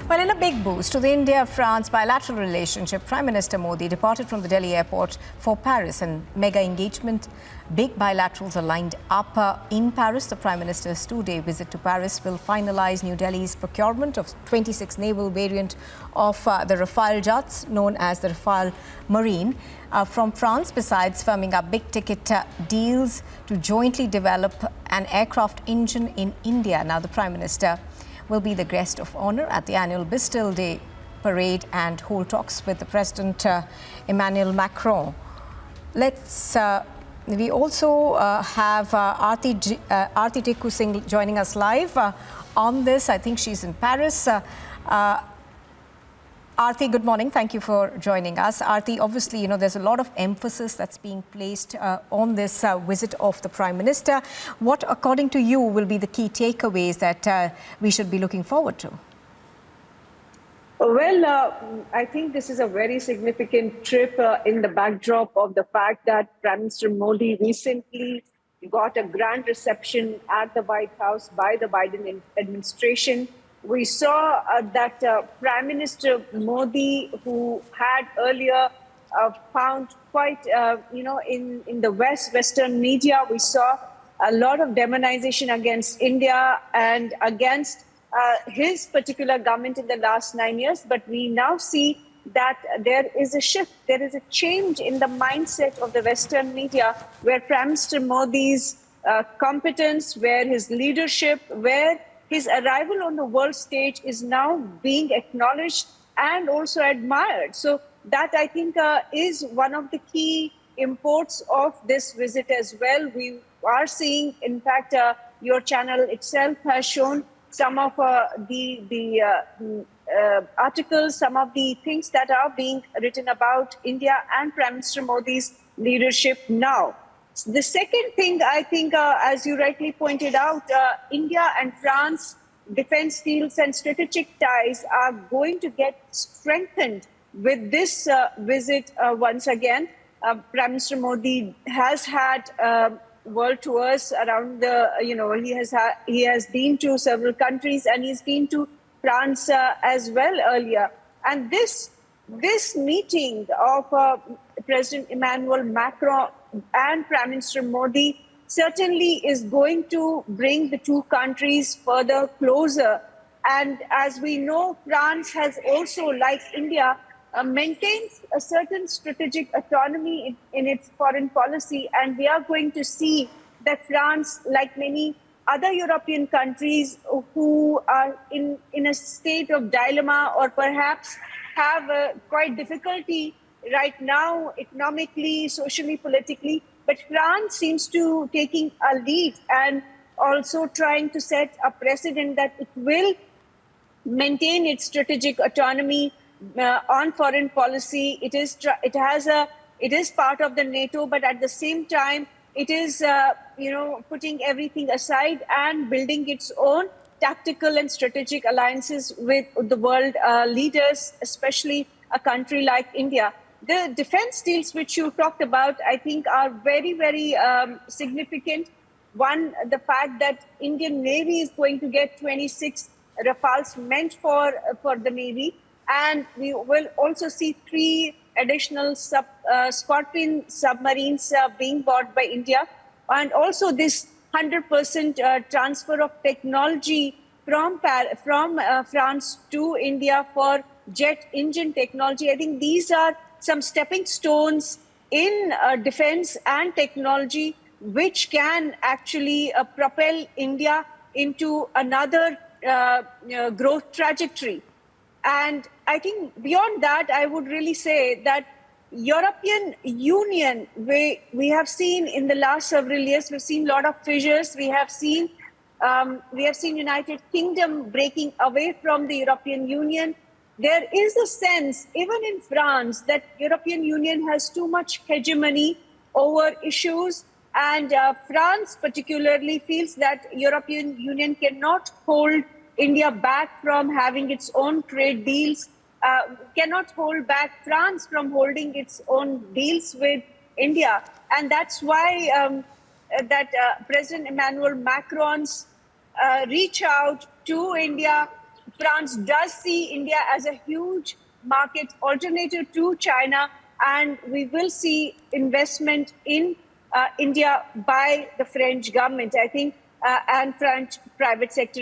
Well, in a big boost to the India-France bilateral relationship, Prime Minister Modi departed from the Delhi airport for Paris and mega engagement. Big bilaterals are lined up in Paris. The Prime Minister's two-day visit to Paris will finalize New Delhi's procurement of 26 naval variant of the Rafale jets, known as the Rafale Marine, from France, besides firming up big-ticket deals to jointly develop an aircraft engine in India. Now, the Prime Minister will be the guest of honor at the annual Bastille Day parade and hold talks with the President Emmanuel Macron. We also have Aarti Tikoo joining us live on this. I think she's in Paris. Aarti, good morning. Thank you for joining us. Aarti, obviously, there's a lot of emphasis that's being placed on this visit of the Prime Minister. What, according to you, will be the key takeaways that we should be looking forward to? Well, I think this is a very significant trip in the backdrop of the fact that Prime Minister Modi recently got a grand reception at the White House by the Biden administration. We saw that Prime Minister Modi, who had earlier found quite, in the Western media, we saw a lot of demonization against India and against his particular government in the last 9 years. But we now see that there is a shift, there is a change in the mindset of the Western media, where Prime Minister Modi's competence, where his leadership, where his arrival on the world stage is now being acknowledged and also admired. So that, I think, is one of the key imports of this visit as well. We are seeing, in fact, your channel itself has shown some of the articles, some of the things that are being written about India and Prime Minister Modi's leadership now. The second thing, I think, as you rightly pointed out, India and France defense deals and strategic ties are going to get strengthened with this visit once again. Prime Minister Modi has had world tours around the, he has been to several countries and he's been to France as well earlier. And this meeting of President Emmanuel Macron and Prime Minister Modi certainly is going to bring the two countries further closer. And as we know, France has also, like India, maintains a certain strategic autonomy in its foreign policy. And we are going to see that France, like many other European countries who are in a state of dilemma or perhaps have quite difficulty right now, economically, socially, politically, but France seems to taking a lead and also trying to set a precedent that it will maintain its strategic autonomy on foreign policy. It is part of the NATO, but at the same time, it is putting everything aside and building its own tactical and strategic alliances with the world leaders, especially a country like India. The defense deals which you talked about, I think, are very, very significant. One, the fact that Indian Navy is going to get 26 Rafales meant for the Navy. And we will also see 3 additional Scorpion submarines being bought by India. And also this 100% transfer of technology from France to India for jet engine technology. I think these are some stepping stones in defense and technology, which can actually propel India into another growth trajectory. And I think beyond that, I would really say that European Union, we have seen in the last several years, we've seen a lot of fissures. We have seen United Kingdom breaking away from the European Union. There is a sense, even in France, that European Union has too much hegemony over issues. And France particularly feels that European Union cannot hold India back from having its own trade deals, cannot hold back France from holding its own deals with India. And that's why President Emmanuel Macron's reach out to India France does see India as a huge market alternative to China, and we will see investment in India by the French government, I think, and French private sector